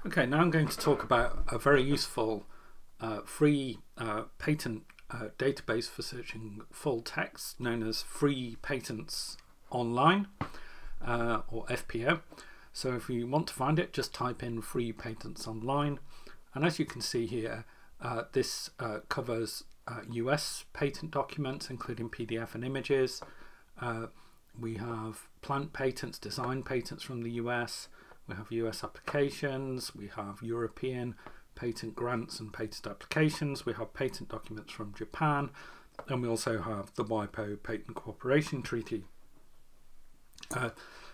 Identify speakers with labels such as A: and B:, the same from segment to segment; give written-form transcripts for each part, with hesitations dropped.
A: Okay, now I'm going to talk about a very useful free patent database for searching full text known as Free Patents Online or FPO. So if you want to find it, just type in Free Patents Online, and as you can see here, this covers US patent documents including PDF and images. We have plant patents, design patents from the US. We have US applications, we have European patent grants and patent applications, we have patent documents from Japan, and we also have the WIPO Patent Cooperation Treaty.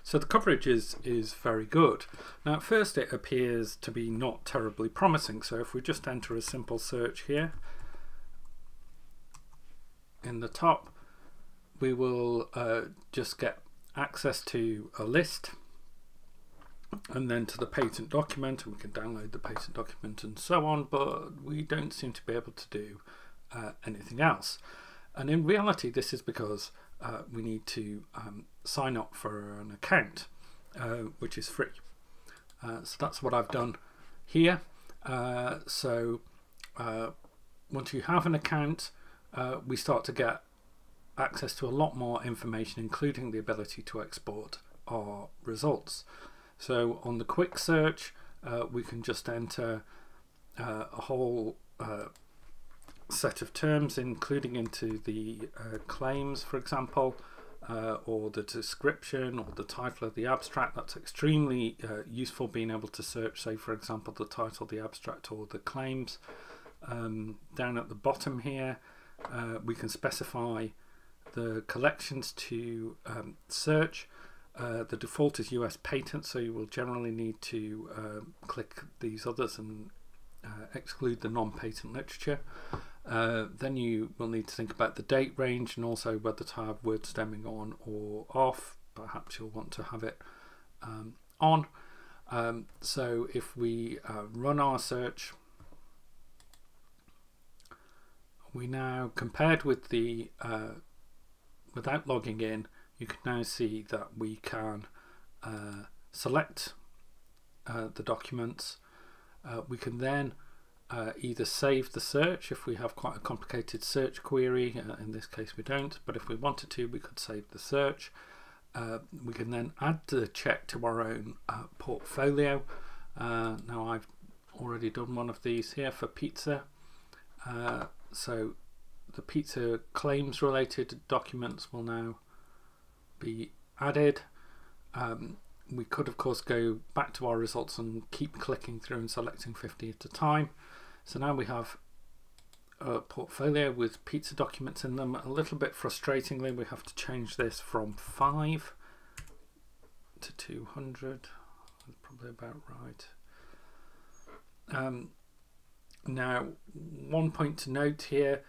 A: So the coverage is very good. Now at first it appears to be not terribly promising, so if we just enter a simple search here, in the top we will just get access to a list and then to the patent document, and we can download the patent document and so on, but we don't seem to be able to do anything else. And in reality this is because we need to sign up for an account which is free. So that's what I've done here. So once you have an account, we start to get access to a lot more information, including the ability to export our results. So on the quick search, we can just enter a whole set of terms, including into the claims, for example, or the description or the title of the abstract. That's extremely useful, being able to search, say, for example, the title, the abstract, or the claims. Down at the bottom here, we can specify the collections to search. The default is US patents, so you will generally need to click these others and exclude the non-patent literature. Then you will need to think about the date range and also whether to have word stemming on or off. Perhaps you'll want to have it on. So if we run our search, we now, compared with the without logging in, you can now see that we can select the documents. We can then either save the search if we have quite a complicated search query. In this case we don't, but if we wanted to, we could save the search. We can then add the check to our own portfolio. Now I've already done one of these here for pizza. So the pizza claims related documents will now be added. We could of course go back to our results and keep clicking through and selecting 50 at a time. So now we have a portfolio with pizza documents in them. A little bit frustratingly, we have to change this from 5 to 200. That's probably about right. Now one point to note here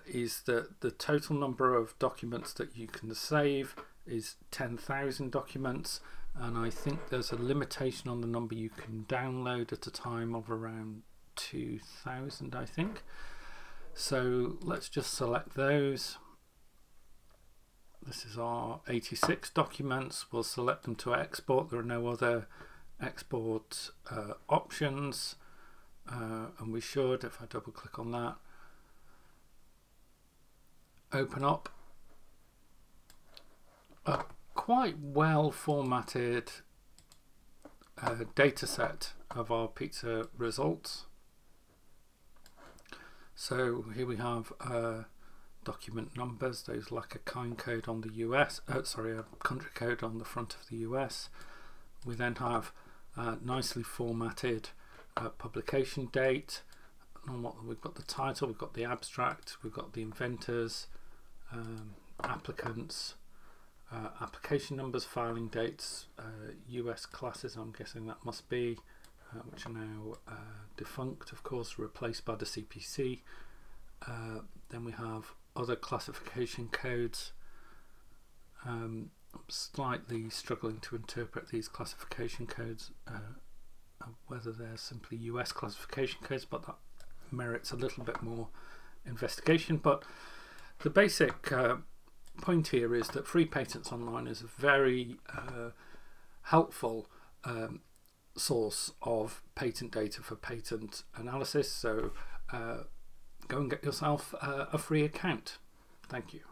A: is that the total number of documents that you can save is 10,000 documents, and I think there's a limitation on the number you can download at a time of around 2,000, I think. So let's just select those. This is our 86 documents. We'll select them to export. There are no other export options, and we should, if I double click on that, open up a quite well formatted data set of our pizza results. So here we have document numbers, those like a kind code on the US, a country code on the front of the US. We then have nicely formatted publication date. We've got the title, we've got the abstract, we've got the inventors, applicants, application numbers, filing dates, US classes, I'm guessing that must be, which are now defunct, of course, replaced by the CPC. Then we have other classification codes. I'm slightly struggling to interpret these classification codes, whether they're simply US classification codes, but that merits a little bit more investigation. But the basic point here is that Free Patents Online is a very helpful source of patent data for patent analysis. So go and get yourself a free account. Thank you.